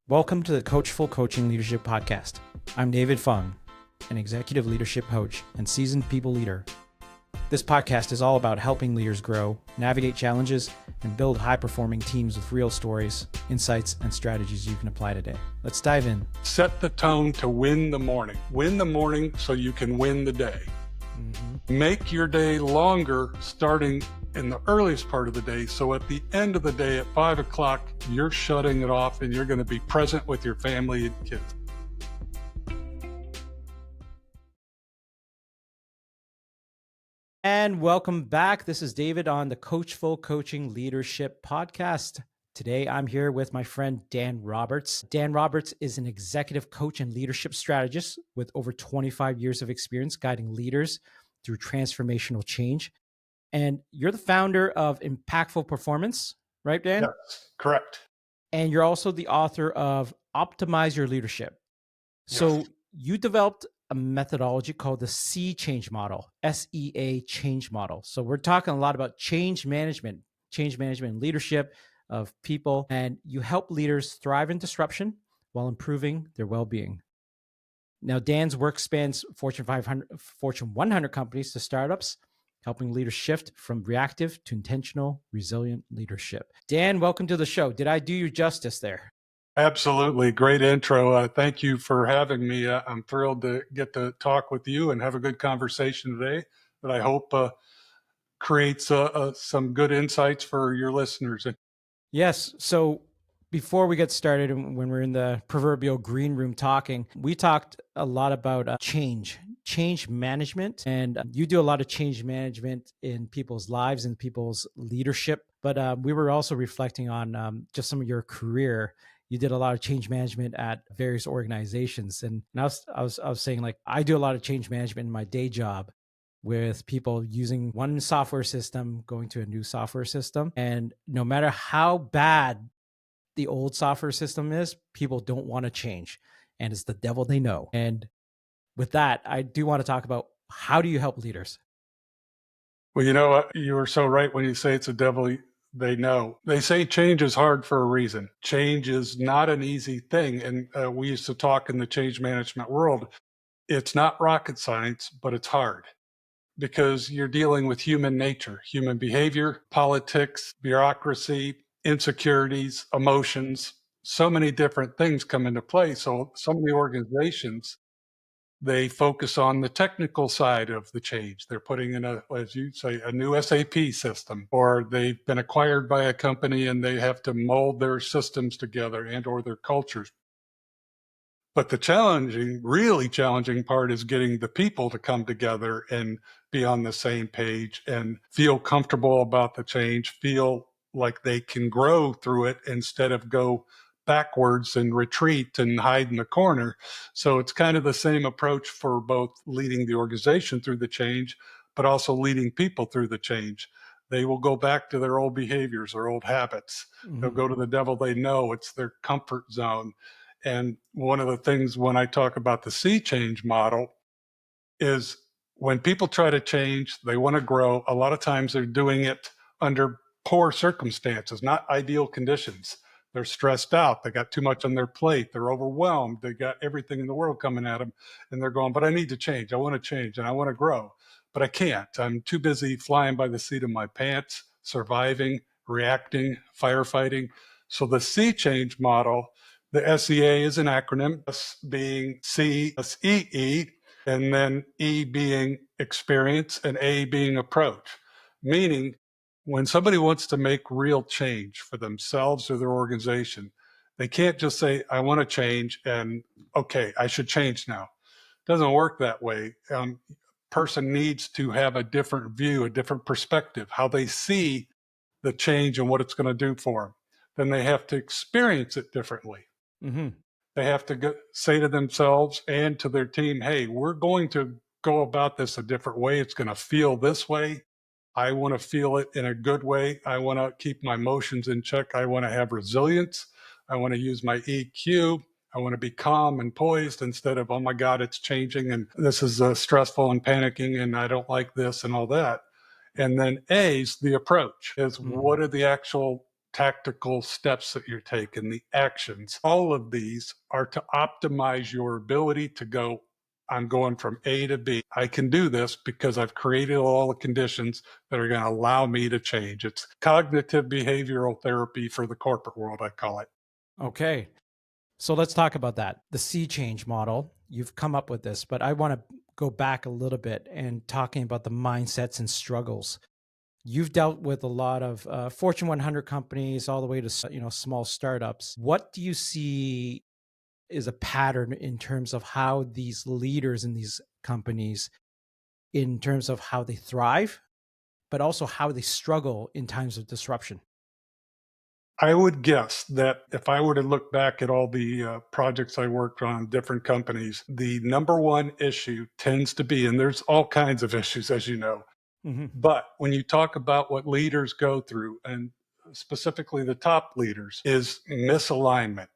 Welcome to the Coachful Coaching Leadership Podcast. I'm David Fung, an executive leadership coach and seasoned people leader. This podcast is all about helping leaders grow, navigate challenges, and build high-performing teams with real stories, insights, and strategies you can apply today. Let's dive in. Set the tone to win the morning. Win the morning so you can win the day. Make your day longer starting in the earliest part of the day. So at the end of the day at 5 o'clock, you're shutting it off and you're going to be present with your family and kids. And welcome back. This is David on the Coachful Coaching Leadership Podcast. Today, I'm here with my friend, Dan Roberts. Dan Roberts is an executive coach and leadership strategist with over 25 years of experience guiding leaders through transformational change. And you're the founder of Impactful Performance, right, Dan? Yes, correct. And you're also the author of Optimize Your Leadership. So you developed a methodology called the C change model, SEA change model. So we're talking a lot about change management and leadership of people, and you help leaders thrive in disruption while improving their well-being. Now, Dan's work spans Fortune 500, Fortune 100 companies to startups, helping leaders shift from reactive to intentional, resilient leadership. Dan, welcome to the show. Did I do you justice there? Absolutely. Great intro. Thank you for having me. I'm thrilled to get to talk with you and have a good conversation today that I hope creates some good insights for your listeners. Yes. So before we get started, when we're in the proverbial green room talking, we talked a lot about change management. And you do a lot of change management in people's lives and people's leadership. But we were also reflecting on just some of your career. You did a lot of change management at various organizations. And I was saying, like, I do a lot of change management in my day job with people using one software system, going to a new software system. And no matter how bad the old software system is, people don't want to change. And it's the devil they know. And with that, I do want to talk about, how do you help leaders? Well, you know what? You were so right when you say it's a devil they know. They say change is hard for a reason. Change is not an easy thing. And we used to talk in the change management world. It's not rocket science, but it's hard because you're dealing with human nature, human behavior, politics, bureaucracy, insecurities, emotions. So many different things come into play. So many organizations, they focus on the technical side of the change. They're putting in as you say, a new SAP system, or they've been acquired by a company and they have to mold their systems together and or their cultures. But the really challenging part is getting the people to come together and be on the same page and feel comfortable about the change, feel like they can grow through it instead of go backwards and retreat and hide in the corner. So it's kind of the same approach for both leading the organization through the change, but also leading people through the change. They will go back to their old behaviors, their old habits. They'll go to the devil they know. It's their comfort zone. And one of the things when I talk about the C change model is when people try to change, they want to grow. A lot of times they're doing it under poor circumstances, not ideal conditions. They're stressed out. They got too much on their plate. They're overwhelmed. They got everything in the world coming at them. And they're going, but I need to change. I want to change and I want to grow. But I can't. I'm too busy flying by the seat of my pants, surviving, reacting, firefighting. So the C change model, the SEA is an acronym, S being C, S-E-E, and then E being experience and A being approach. Meaning, when somebody wants to make real change for themselves or their organization, they can't just say, I want to change and, okay, I should change now. It doesn't work that way. Person needs to have a different view, a different perspective, how they see the change and what it's going to do for them. Then they have to experience it differently. They have to say to themselves and to their team, hey, we're going to go about this a different way. It's going to feel this way. I want to feel it in a good way. I want to keep my emotions in check. I want to have resilience. I want to use my EQ. I want to be calm and poised instead of, oh my God, it's changing and this is stressful and panicking and I don't like this and all that. And then A's the approach is what are the actual tactical steps that you're taking, the actions, all of these are to optimize your ability to go, I'm going from A to B. I can do this because I've created all the conditions that are going to allow me to change. It's cognitive behavioral therapy for the corporate world, I call it. Okay. So let's talk about that. The sea change model. You've come up with this, but I want to go back a little bit and talking about the mindsets and struggles. You've dealt with a lot of Fortune 100 companies all the way to small startups. What do you see is a pattern in terms of how these leaders in these companies, in terms of how they thrive, but also how they struggle in times of disruption? I would guess that if I were to look back at all the projects I worked on, different companies, the number one issue tends to be, and there's all kinds of issues, as you know, Hmm. but when you talk about what leaders go through, and specifically the top leaders, is misalignment.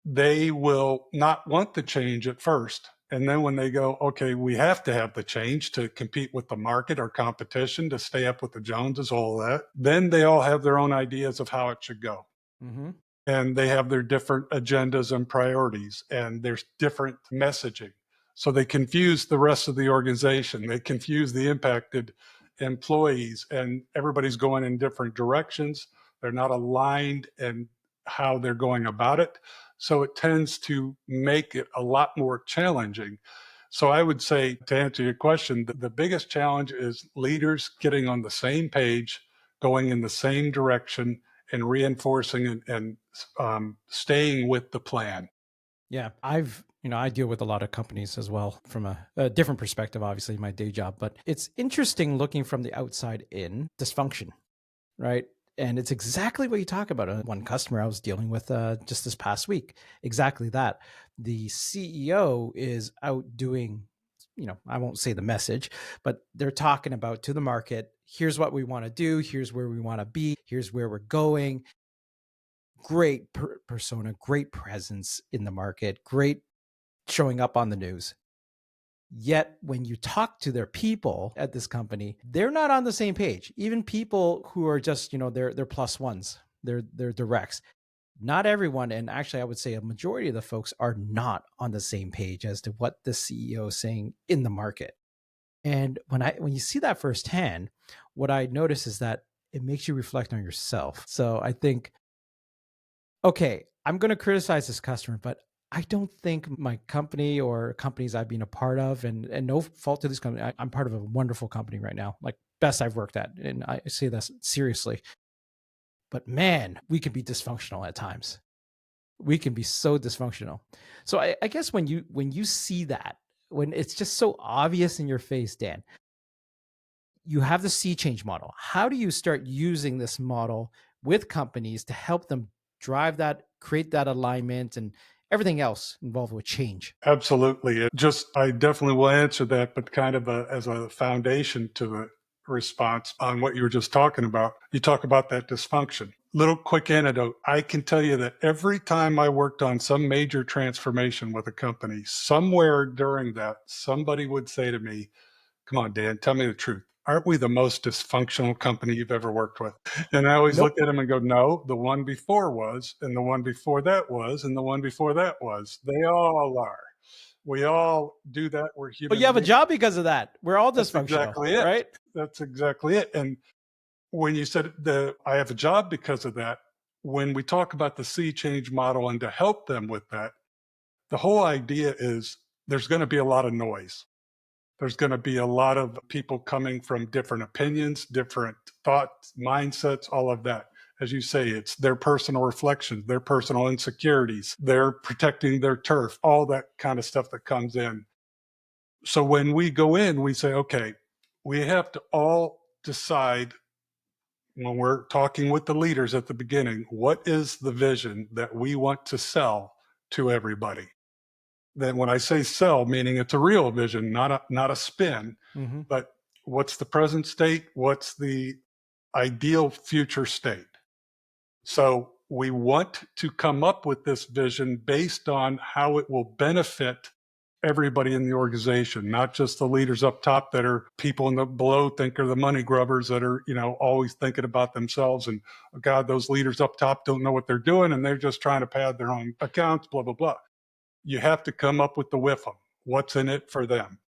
They will not want the change at first. And then when they go, okay, we have to have the change to compete with the market or competition, to stay up with the Joneses, all that, then they all have their own ideas of how it should go. Hmm. And they have their different agendas and priorities, and there's different messaging. So they confuse the rest of the organization. They confuse the impacted employees, and everybody's going in different directions. They're not aligned in how they're going about it. So it tends to make it a lot more challenging. So I would say, to answer your question, the biggest challenge is leaders getting on the same page, going in the same direction, and reinforcing and staying with the plan. Yeah, I deal with a lot of companies as well from a different perspective, obviously, my day job, but it's interesting looking from the outside in dysfunction, right? And it's exactly what you talk about. One customer I was dealing with just this past week, exactly that. The CEO is out doing, I won't say the message, but they're talking about to the market, here's what we want to do, here's where we want to be, here's where we're going. Great persona, great presence in the market, great showing up on the news. Yet when you talk to their people at this company, they're not on the same page. Even people who are just, they're plus ones, they're directs. Not everyone, and actually I would say a majority of the folks are not on the same page as to what the CEO is saying in the market. And when you see that firsthand, what I notice is that it makes you reflect on yourself. So I think, okay, I'm going to criticize this customer, but I don't think my company or companies I've been a part of, and no fault to this company, I'm part of a wonderful company right now, like best I've worked at. And I say this seriously, but man, we can be dysfunctional at times. We can be so dysfunctional. So I guess when you see that, when it's just so obvious in your face, Dan, you have the sea change model. How do you start using this model with companies to help them drive that, create that alignment, and everything else involved with change? Absolutely. I definitely will answer that, but kind of as a foundation to the response on what you were just talking about. You talk about that dysfunction. Little quick anecdote. I can tell you that every time I worked on some major transformation with a company, somewhere during that, somebody would say to me, come on, Dan, tell me the truth. Aren't we the most dysfunctional company you've ever worked with? And I always look Nope. at them and go, no, the one before was, and the one before that was, and the one before that was. They all are. We all do that. We're But human you have a beings. job because of that. We're all That's dysfunctional, exactly it. right? That's exactly it. And when you said I have a job because of that, when we talk about the sea change model and to help them with that, the whole idea is there's going to be a lot of noise. There's going to be a lot of people coming from different opinions, different thoughts, mindsets, all of that. As you say, it's their personal reflections, their personal insecurities, they're protecting their turf, all that kind of stuff that comes in. So when we go in, we say, okay, we have to all decide when we're talking with the leaders at the beginning, what is the vision that we want to sell to everybody? Then when I say sell, meaning it's a real vision, not a spin, Mm-hmm. but what's the present state? What's the ideal future state? So we want to come up with this vision based on how it will benefit everybody in the organization, not just the leaders up top that are people in the below think are the money grubbers that are, always thinking about themselves. And oh God, those leaders up top don't know what they're doing and they're just trying to pad their own accounts, blah, blah, blah. You have to come up with the WIFM. What's in it for them?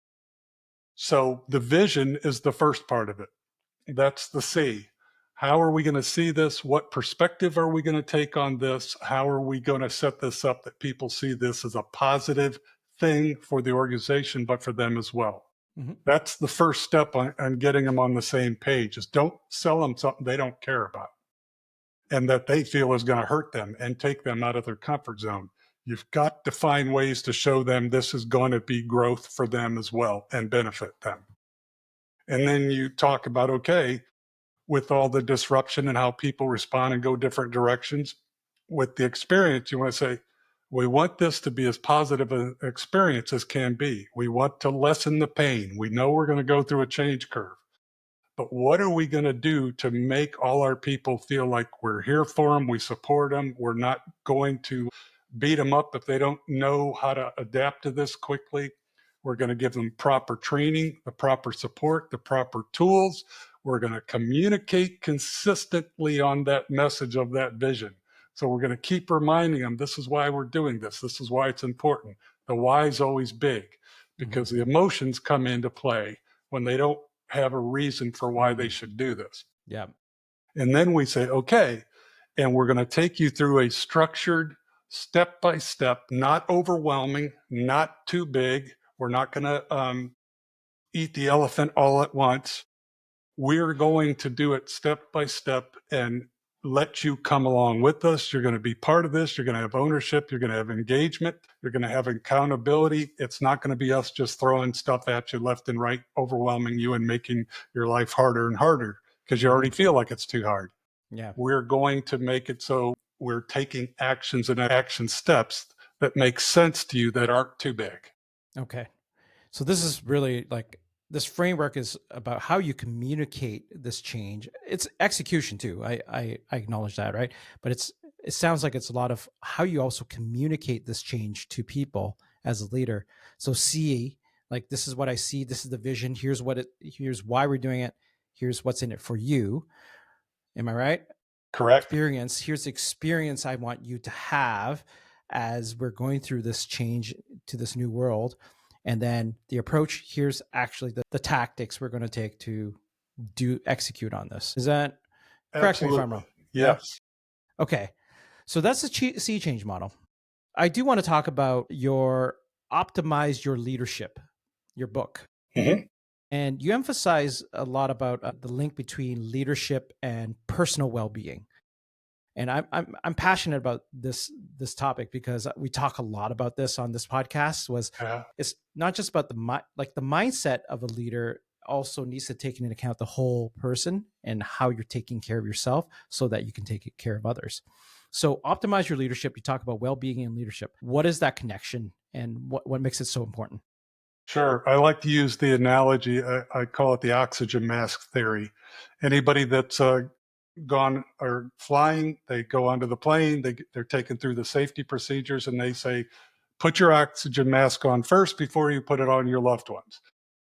So the vision is the first part of it. That's the C. How are we going to see this? What perspective are we going to take on this? How are we going to set this up that people see this as a positive thing for the organization, but for them as well? Mm-hmm. That's the first step on getting them on the same page, is don't sell them something they don't care about and that they feel is going to hurt them and take them out of their comfort zone. You've got to find ways to show them this is going to be growth for them as well and benefit them. And then you talk about, okay, with all the disruption and how people respond and go different directions, with the experience, you want to say, we want this to be as positive an experience as can be. We want to lessen the pain. We know we're going to go through a change curve. But what are we going to do to make all our people feel like we're here for them, we support them, we're not going to beat them up if they don't know how to adapt to this quickly. We're going to give them proper training, the proper support, the proper tools. We're going to communicate consistently on that message of that vision. So we're going to keep reminding them, this is why we're doing this. This is why it's important. The why is always big because the emotions come into play when they don't have a reason for why they should do this. Yeah. And then we say, okay, and we're going to take you through a structured, step-by-step, not overwhelming, not too big. We're not going to eat the elephant all at once. We're going to do it step by step and let you come along with us. You're going to be part of this. You're going to have ownership. You're going to have engagement. You're going to have accountability. It's not going to be us just throwing stuff at you left and right, overwhelming you and making your life harder and harder because you already feel like it's too hard. Yeah. We're going to make it so we're taking actions and action steps that make sense to you that aren't too big. Okay. So this is really like, this framework is about how you communicate this change. It's execution too. I acknowledge that, right? But it sounds like it's a lot of how you also communicate this change to people as a leader. So see, like, this is what I see. This is the vision. Here's why we're doing it. Here's what's in it for you. Am I right? Correct. Here's the experience I want you to have as we're going through this change to this new world. And then the approach, here's actually the tactics we're going to take to execute on this. Is that correct me if I'm wrong? Yes. Yeah? Okay. So that's the sea change model. I do want to talk about your Optimize Your Leadership, your book. Mm-hmm. And you emphasize a lot about the link between leadership and personal well-being. And I'm passionate about this topic because we talk a lot about this on this podcast. It's not just about the mindset of a leader also needs to take into account the whole person and how you're taking care of yourself so that you can take care of others. So optimize your leadership. You talk about well-being and leadership. What is that connection and what makes it so important? Sure. I like to use the analogy. I call it the oxygen mask theory. Anybody that's gone or flying, they go onto the plane, they're taken through the safety procedures and they say, put your oxygen mask on first before you put it on your loved ones.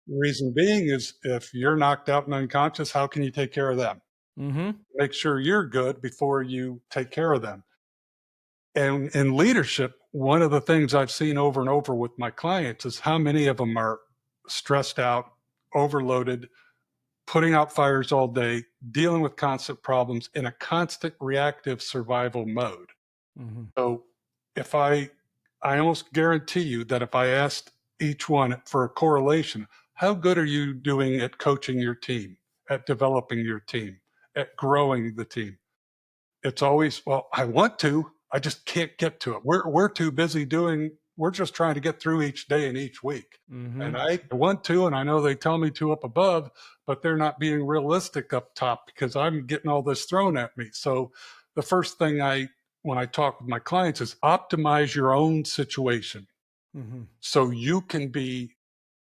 The reason being is if you're knocked out and unconscious, how can you take care of them? Mm-hmm. Make sure you're good before you take care of them. And in leadership, one of the things I've seen over and over with my clients is how many of them are stressed out, overloaded, putting out fires all day, dealing with constant problems in a constant reactive survival mode. Mm-hmm. So if I almost guarantee you that if I asked each one for a correlation, how good are you doing at coaching your team, at developing your team, at growing the team? It's always, well, I want to, I just can't get to it. We're too busy we're just trying to get through each day and each week. Mm-hmm. And I want to, and I know they tell me to up above, but they're not being realistic up top because I'm getting all this thrown at me. So the first thing when I talk with my clients is optimize your own situation. Mm-hmm. So you can be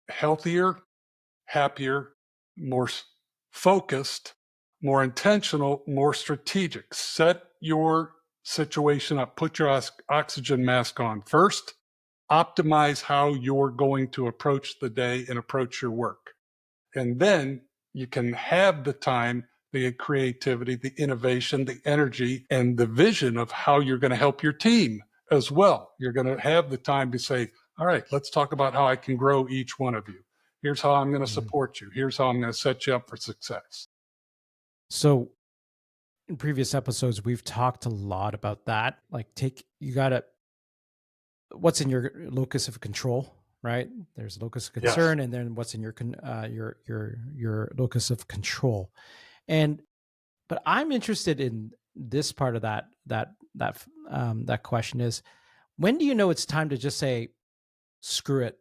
healthier, happier, more focused, more intentional, more strategic. Set your situation up, put your oxygen mask on first, optimize how you're going to approach the day and approach your work. And then you can have the time, the creativity, the innovation, the energy, and the vision of how you're going to help your team as well. You're going to have the time to say, all right, let's talk about how I can grow each one of you. Here's how I'm going to support you. Here's how I'm going to set you up for success. So in previous episodes, we've talked a lot about that. Like what's in your locus of control, right? There's locus of concern, and then what's in your locus of control. But I'm interested in this part of that question is, when do you know it's time to just say, screw it?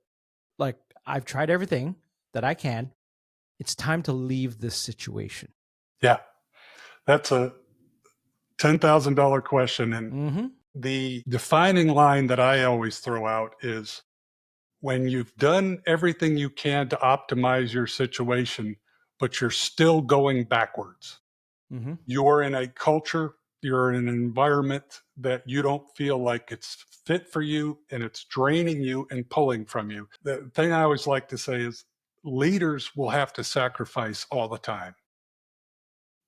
Like, I've tried everything that I can. It's time to leave this situation. Yeah, that's a $10,000 question. And the defining line that I always throw out is, when you've done everything you can to optimize your situation, but you're still going backwards. You're in a culture, you're in an environment that you don't feel like it's fit for you, and it's draining you and pulling from you. The thing I always like to say is, leaders will have to sacrifice all the time.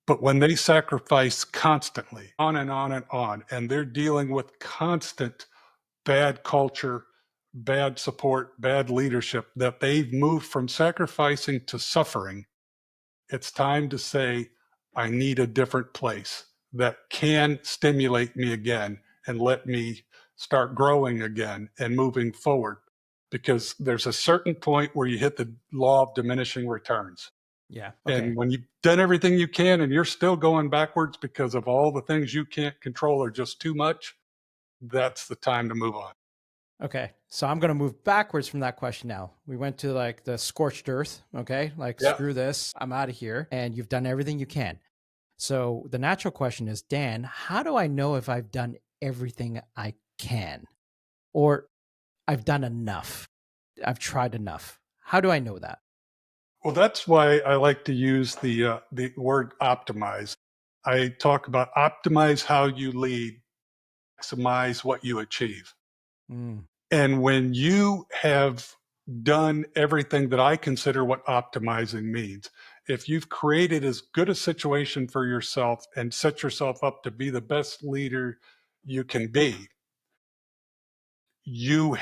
But when they sacrifice constantly, on and on and on, and they're dealing with constant bad culture, bad support, bad leadership, that they've moved from sacrificing to suffering, it's time to say, I need a different place that can stimulate me again and let me start growing again and moving forward. Because there's a certain point where you hit the law of diminishing returns. Yeah. Okay. And when you've done everything you can and you're still going backwards because of all the things you can't control or just too much, that's the time to move on. Okay. So I'm going to move backwards from that question now. We went to like the scorched earth. Okay. Like, screw this. I'm out of here. And you've done everything you can. So the natural question is, Dan, how do I know if I've done everything I can, or I've done enough? I've tried enough. How do I know that? Well, that's why I like to use the word optimize. I talk about optimize how you lead, maximize what you achieve. And when you have done everything that I consider what optimizing means, if you've created as good a situation for yourself and set yourself up to be the best leader you can be, you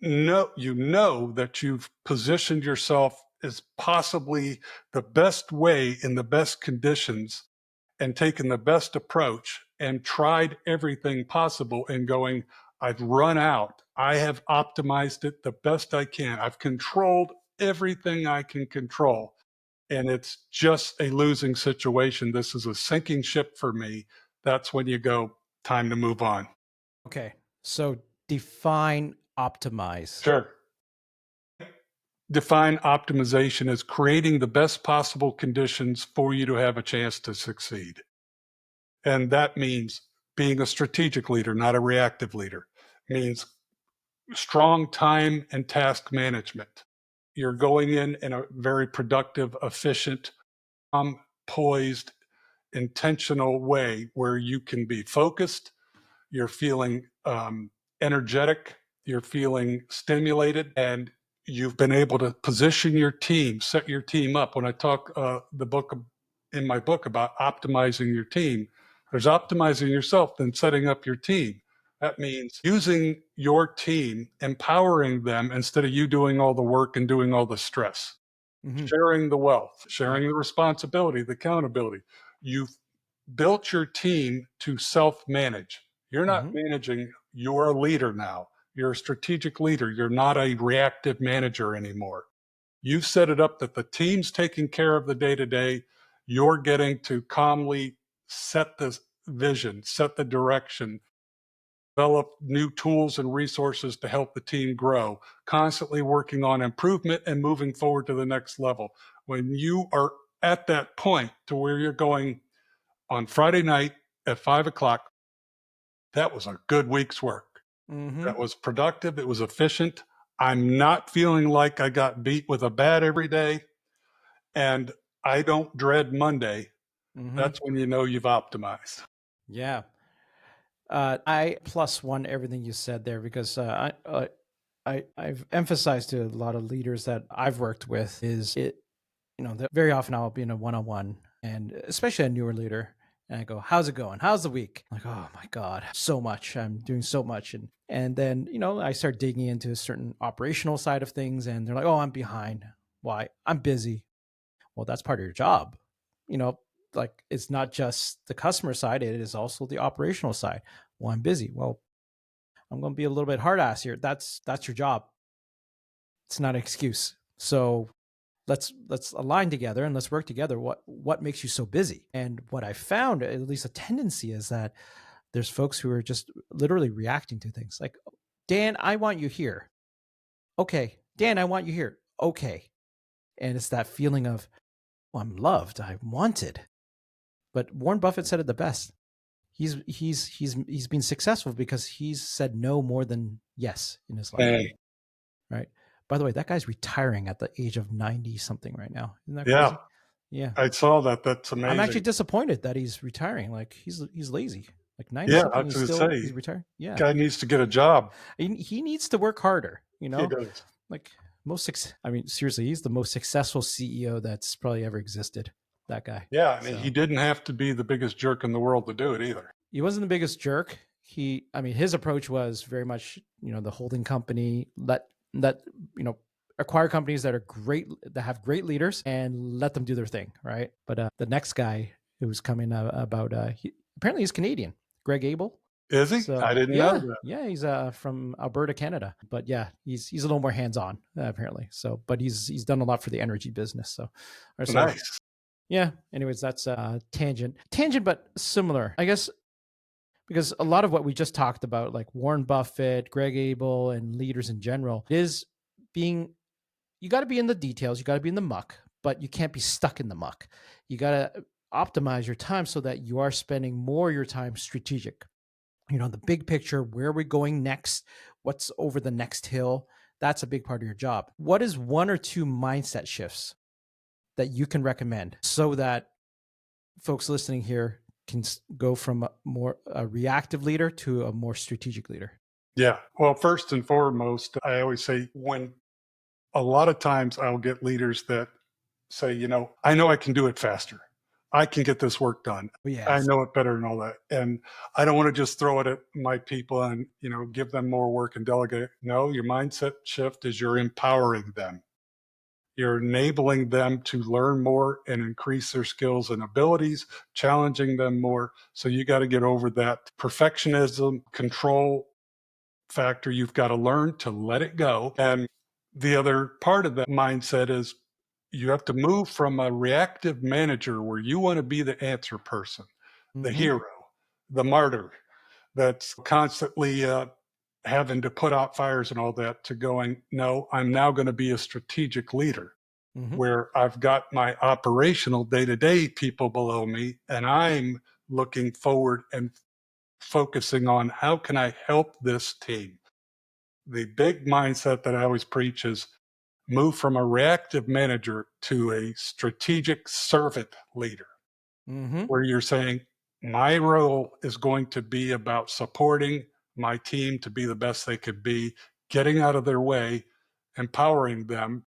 know that you've positioned yourself as possibly the best way in the best conditions, and taken the best approach and tried everything possible and going, I've run out. I have optimized it the best I can. I've controlled everything I can control. And it's just a losing situation. This is a sinking ship for me. That's when you go, time to move on. Okay. So define optimize. Sure. Define optimization as creating the best possible conditions for you to have a chance to succeed. And that means being a strategic leader, not a reactive leader. It means strong time and task management. You're going in a very productive, efficient, poised, intentional way where you can be focused, you're feeling energetic, you're feeling stimulated, and you've been able to position your team, set your team up. When I talk in my book about optimizing your team, there's optimizing yourself, then setting up your team. That means using your team, empowering them instead of you doing all the work and doing all the stress. Sharing the wealth, sharing the responsibility, the accountability. You've built your team to self-manage. You're not managing, you're a leader now. You're a strategic leader. You're not a reactive manager anymore. You've set it up that the team's taking care of the day-to-day. You're getting to calmly set the vision, set the direction, develop new tools and resources to help the team grow, constantly working on improvement and moving forward to the next level. When you are at that point to where you're going on Friday night at 5:00, that was a good week's work. That was productive. It was efficient. I'm not feeling like I got beat with a bat every day, and I don't dread Monday. That's when you know you've optimized. Yeah. I plus one everything you said there because I've emphasized to a lot of leaders that I've worked with is it, that very often I'll be in a one-on-one, and especially a newer leader, and I go, "How's it going? How's the week?" I'm like, "Oh my God, so much. I'm doing so much." And then, I start digging into a certain operational side of things, and they're like, "Oh, I'm behind. Why? I'm busy." Well, that's part of your job. You know, like it's not just the customer side, it is also the operational side. Well, I'm busy. Well, I'm going to be a little bit hard ass here. That's your job. It's not an excuse. So let's align together and let's work together. What makes you so busy? And what I found, at least a tendency, is that there's folks who are just literally reacting to things like, Dan, I want you here. Okay. Dan, I want you here. Okay. And it's that feeling of, well, I'm loved, I'm wanted. But Warren Buffett said it the best. He's been successful because he's said no more than yes in his life. Hey, Right. By the way, that guy's retiring at the age of 90 something right now. Isn't that yeah, crazy? Yeah. I saw that. That's I'm actually amazing. disappointed that he's retiring. Like he's lazy. Like 90 Yeah, something, I was going to he's say, retiring. Yeah. guy needs to get a job. He needs to work harder, He does. Like I mean, seriously, he's the most successful CEO that's probably ever existed. That guy. Yeah, and So he didn't have to be the biggest jerk in the world to do it either. he wasn't the biggest jerk. I mean, his approach was very much, the holding company, let, acquire companies that are great, that have great leaders and let them do their thing. Right. But the next guy who's coming apparently he's Canadian, Greg Abel. Is he? So I didn't know that. yeah, he's from Alberta, Canada. But yeah, he's a little more hands-on apparently. So, but he's done a lot for the energy business. So Nice. yeah. Anyways, that's tangent, but similar, I guess, because a lot of what we just talked about, like Warren Buffett, Greg Abel, and leaders in general, is being, you got to be in the details, you got to be in the muck, but you can't be stuck in the muck. You got to optimize your time so that you are spending more of your time strategic. The big picture, where are we going next? What's over the next hill? That's a big part of your job. What is one or two mindset shifts that you can recommend so that folks listening here can go from a reactive leader to a more strategic leader? Yeah. Well, first and foremost, I always say when a lot of times I'll get leaders that say, I know I can do it faster. I can get this work done. Yes. I know it better and all that. And I don't want to just throw it at my people and, give them more work and delegate. No, your mindset shift is you're empowering them. You're enabling them to learn more and increase their skills and abilities, challenging them more. So you got to get over that perfectionism, control factor. You've got to learn to let it go. And the other part of that mindset is you have to move from a reactive manager where you want to be the answer person, the hero, the martyr that's constantly having to put out fires and all that, to going, no, I'm now going to be a strategic leader where I've got my operational day-to-day people below me and I'm looking forward and focusing on how can I help this team. The big mindset that I always preach is move from a reactive manager to a strategic servant leader, where you're saying, my role is going to be about supporting my team to be the best they could be, getting out of their way, empowering them,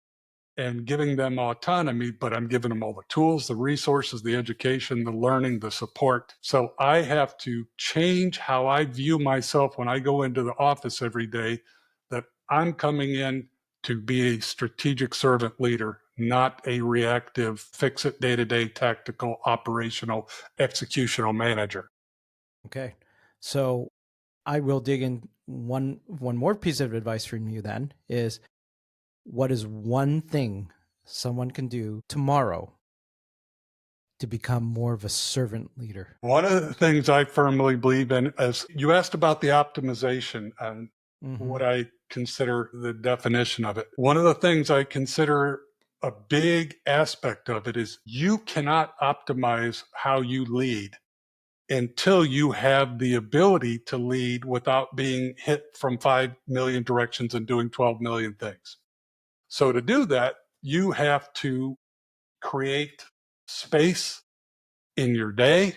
and giving them autonomy, but I'm giving them all the tools, the resources, the education, the learning, the support. So I have to change how I view myself when I go into the office every day, that I'm coming in to be a strategic servant leader, not a reactive, fix it day-to-day, tactical, operational, executional manager. Okay. So I will dig in one more piece of advice from you then is, what is one thing someone can do tomorrow to become more of a servant leader? One of the things I firmly believe in, as you asked about the optimization and what I consider the definition of it, one of the things I consider a big aspect of it is you cannot optimize how you lead until you have the ability to lead without being hit from 5 million directions and doing 12 million things. So to do that, you have to create space in your day,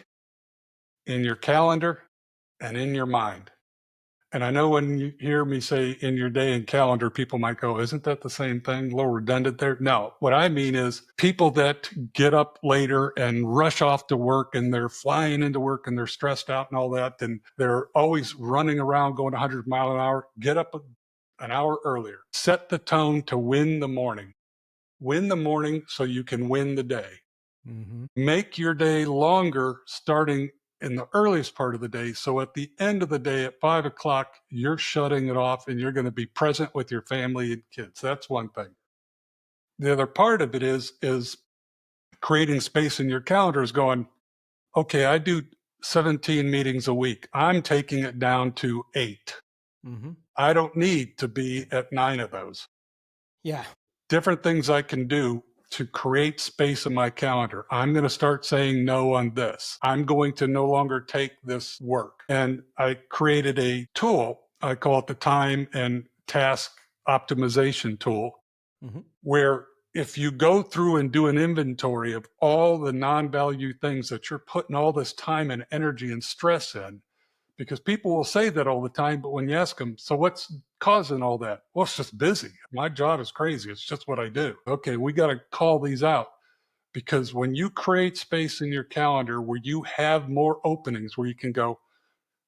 in your calendar, and in your mind. And I know when you hear me say in your day and calendar, people might go, isn't that the same thing? A little redundant there. No, what I mean is people that get up later and rush off to work and they're flying into work and they're stressed out and all that. And they're always running around going 100 miles an hour. Get up an hour earlier. Set the tone to win the morning. Win the morning so you can win the day. Mm-hmm. Make your day longer starting in the earliest part of the day. So at the end of the day at 5 o'clock, you're shutting it off and you're going to be present with your family and kids. That's one thing. The other part of it is creating space in your calendar is going, okay, I do 17 meetings a week. I'm taking it down to 8. Mm-hmm. I don't need to be at 9 of those. Yeah. Different things I can do to create space in my calendar. I'm going to start saying no on this. I'm going to no longer take this work. And I created a tool. I call it the time and task optimization tool, Mm-hmm. where if you go through and do an inventory of all the non-value things that you're putting all this time and energy and stress in, because people will say that all the time, but when you ask them, so what's causing all that? Well, it's just busy. My job is crazy. It's just what I do. Okay, we got to call these out, because when you create space in your calendar where you have more openings where you can go,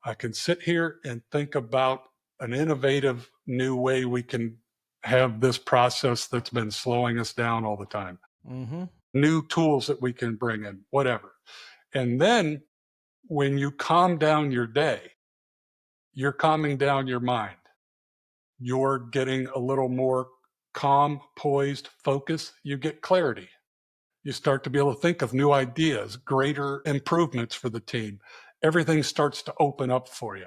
I can sit here and think about an innovative new way we can have this process that's been slowing us down all the time. Mm-hmm. New tools that we can bring in, whatever. And then when you calm down your day, you're calming down your mind. You're getting a little more calm, poised, focused. You get clarity. You start to be able to think of new ideas, greater improvements for the team. Everything starts to open up for you.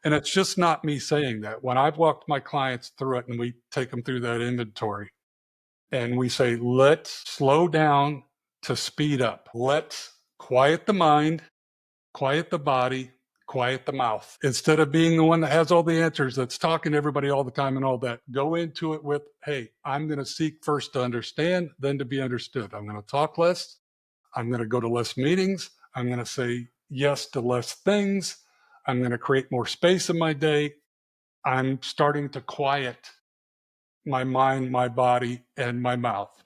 And it's just not me saying that. When I've walked my clients through it and we take them through that inventory and we say, let's slow down to speed up. Let's quiet the mind, quiet the body, quiet the mouth. Instead of being the one that has all the answers, that's talking to everybody all the time and all that, go into it with, hey, I'm going to seek first to understand, then to be understood. I'm going to talk less. I'm going to go to less meetings. I'm going to say yes to less things. I'm going to create more space in my day. I'm starting to quiet my mind, my body, and my mouth.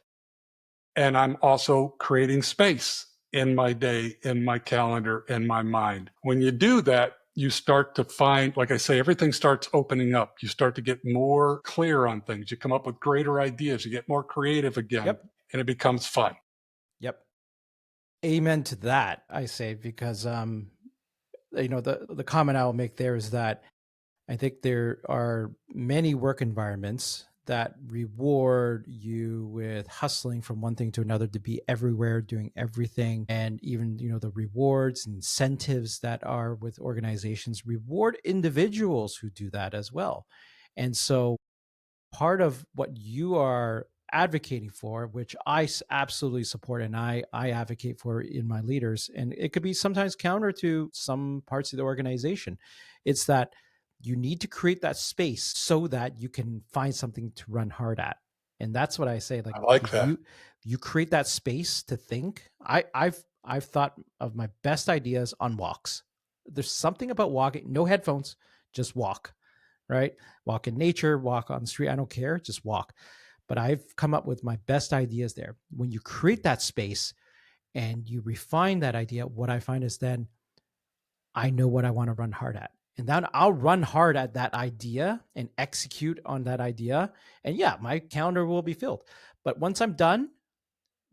And I'm also creating space in my day, in my calendar, in my mind. When you do that, you start to find, like I say, everything starts opening up. You start to get more clear on things. You come up with greater ideas. You get more creative again, Yep. and it becomes fun. Yep. Amen to that, I say, because the comment I will make there is that I think there are many work environments that reward you with hustling from one thing to another, to be everywhere, doing everything. And even, the rewards and incentives that are with organizations reward individuals who do that as well. And so part of what you are advocating for, which I absolutely support and I advocate for in my leaders, and it could be sometimes counter to some parts of the organization, it's that you need to create that space so that you can find something to run hard at. And that's what I say. Like, I like if that. you create that space to think, I've thought of my best ideas on walks. There's something about walking, no headphones, just walk, right? Walk in nature, walk on the street. I don't care, just walk. But I've come up with my best ideas there. When you create that space and you refine that idea, what I find is then I know what I want to run hard at. And then I'll run hard at that idea and execute on that idea. And yeah, my calendar will be filled. But once I'm done,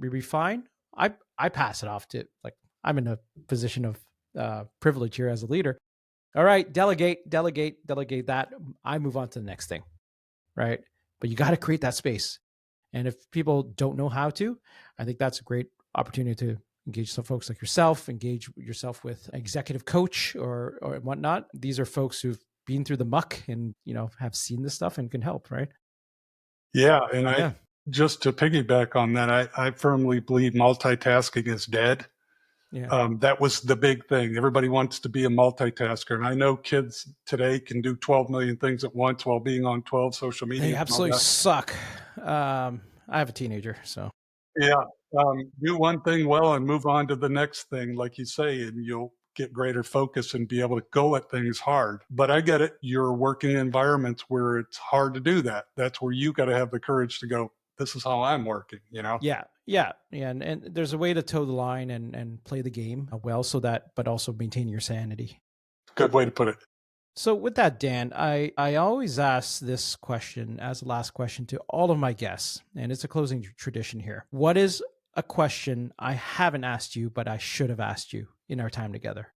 we refine, I pass it off to, like, I'm in a position of privilege here as a leader. All right, delegate that. I move on to the next thing, right? But you got to create that space. And if people don't know how to, I think that's a great opportunity to engage some folks like yourself, engage yourself with an executive coach or whatnot. These are folks who've been through the muck and, have seen this stuff and can help, right? Yeah. And Yeah. just to piggyback on that, I firmly believe multitasking is dead. Yeah. That was the big thing. Everybody wants to be a multitasker. And I know kids today can do 12 million things at once while being on 12 social media. They absolutely suck. I have a teenager, so. Yeah. Do one thing well and move on to the next thing, like you say, and you'll get greater focus and be able to go at things hard. But I get it. You're working in environments where it's hard to do that. That's where you got to have the courage to go, this is how I'm working, Yeah. And there's a way to toe the line and play the game well, but also maintain your sanity. Good way to put it. So with that, Dan, I always ask this question as the last question to all of my guests, and it's a closing tradition here. What is a question I haven't asked you, but I should have asked you in our time together?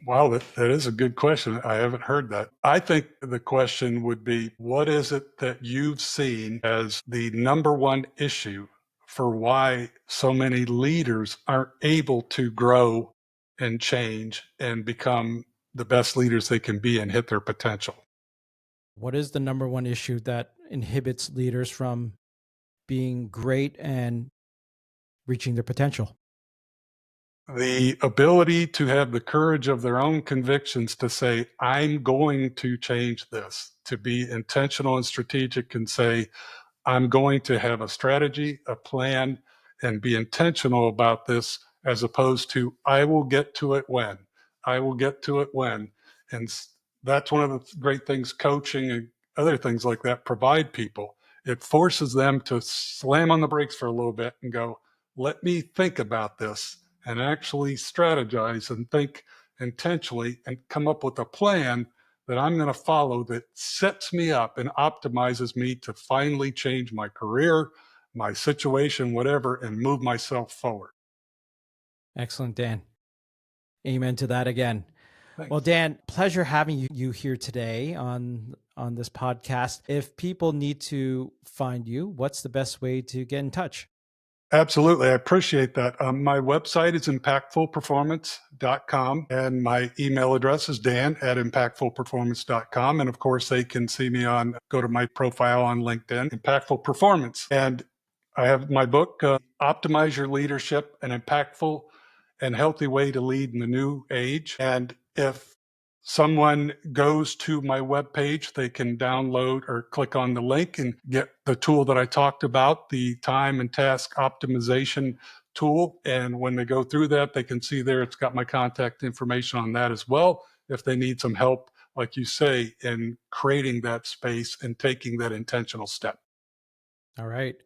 Wow, that is a good question. I haven't heard that. I think the question would be, what is it that you've seen as the number one issue for why so many leaders aren't able to grow and change and become the best leaders they can be and hit their potential? What is the number one issue that inhibits leaders from being great and reaching their potential? The ability to have the courage of their own convictions to say, I'm going to change this, to be intentional and strategic and say, I'm going to have a strategy, a plan, and be intentional about this, as opposed to, I will get to it when. I will get to it when. And that's one of the great things coaching and other things like that provide people. It forces them to slam on the brakes for a little bit and go, let me think about this and actually strategize and think intentionally and come up with a plan that I'm going to follow that sets me up and optimizes me to finally change my career, my situation, whatever, and move myself forward. Excellent, Dan. Amen to that again. Thanks. Well, Dan, pleasure having you here today on this podcast. If people need to find you, what's the best way to get in touch? Absolutely. I appreciate that. My website is impactfulperformance.com, and my email address is dan@impactfulperformance.com. And of course, they can see me go to my profile on LinkedIn, Impactful Performance. And I have my book, Optimize Your Leadership, an impactful and healthy way to lead in the new age. And if someone goes to my webpage, they can download or click on the link and get the tool that I talked about, the time and task optimization tool. And when they go through that, they can see there, it's got my contact information on that as well, if they need some help, like you say, in creating that space and taking that intentional step. All right.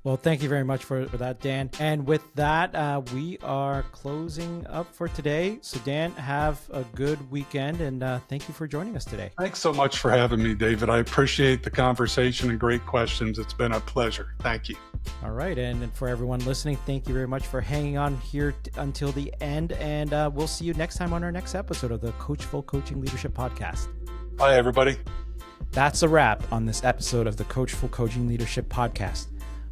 Well, thank you very much for that, Dan. And with that, we are closing up for today. So Dan, have a good weekend, and thank you for joining us today. Thanks so much for having me, David. I appreciate the conversation and great questions. It's been a pleasure. Thank you. All right. And for everyone listening, thank you very much for hanging on here until the end. And we'll see you next time on our next episode of the Coachful Coaching Leadership Podcast. Bye, everybody. That's a wrap on this episode of the Coachful Coaching Leadership Podcast.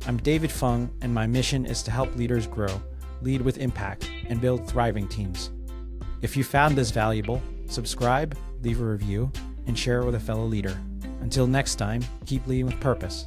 I'm David Fung, and my mission is to help leaders grow, lead with impact, and build thriving teams. If you found this valuable, subscribe, leave a review, and share it with a fellow leader. Until next time, keep leading with purpose.